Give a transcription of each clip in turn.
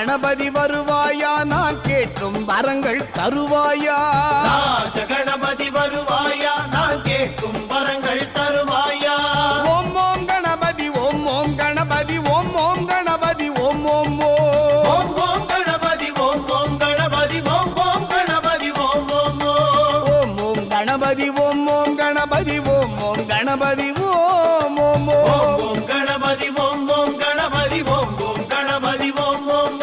கணபதி வருவாயா நான் கேட்கும் வரங்கள் தருவாயா ராஜ கணபதி வருவாயா நான் கேட்கும் வரங்கள் தருவாயா ஓம் ஓம் கணபதி ஓம் ஓம் கணபதி ஓம் ஓம் கணபதி ஓம் ஓம் ஓம் ஓம் கணபதி ஓம் ஓம் கணபதி ஓம் ஓம் கணபதி ஓம் ஓம் ஓம் ஓம் கணபதி ஓம் ஓம் கணபதி ஓம் ஓம் கணபதி ஓம் ஓம் ஓம் கணபதி ஓம் ஓம் கணபதி ஓம் ஓம் கணபதி ஓம் ஓம்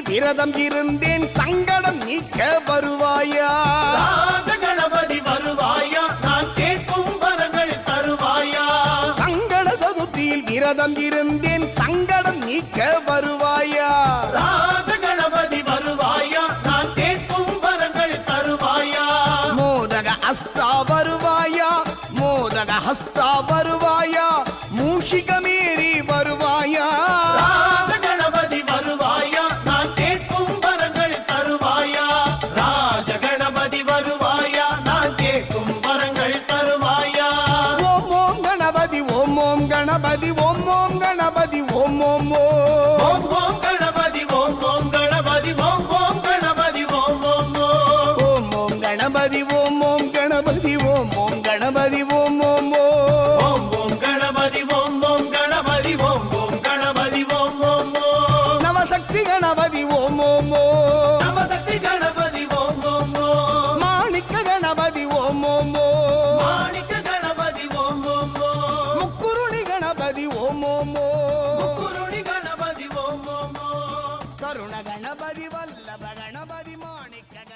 விரதம் இருந்தேன் சங்கடம் நீக்க வருவாயா ராஜ கணபதி வருவாயா நான் கேட்கும் வரங்கள் தருவாயா சங்கட சதுர்த்தியில் விரதம் இருந்தேன் சங்கடம் நீக்க வருவாயா ராஜ கணபதி வருவாயா நான் கேட்கும் வரங்கள் தருவாயா மோதக ஹஸ்தா வருவாயா மோதக ஹஸ்தா வருவாயா மூஷிகமேறி வருவாயா ராஜ கணபதி வருவாயா நான் கேட்கும் வரங்கள் தருவாயா ராஜ கணபதி வருவாயா நான் கேட்கும் வரங்கள் தருவாயா ஓம் ஓம் கணபதி ஓம் ஓம் கணபதி ஓம் ஓம் கணபதி ஓம் ஓம் ஓம் ஓம் கணபதி ஓம் ஓம் கணபதி ஓம் ஓம் கணபதி ஓம் ஓம் ஓம் ஓம் கணபதி ஓம் ஓம் கணபதி ஓம் ஓம் கணபதி ஓம் ஓம் ஓம் ஓம் கணபதி ஓம் ஓம் கணபதி ஓம் ஓம் கணபதி ஓம் ஓம் நவசக்தி கணபதி ஓம் ஓம் நவசக்தி கணபதி ஓம் ஓம் மாணிக்க கணபதி ஓம் ஓம் மாணிக்க கணபதி ஓம் ஓம் முக்குருணி கணபதி ஓம் ஓம் குருணி கணபதி ஓம் ஓம் கருண கணபதி வல்லப கணபதி மாணிக்க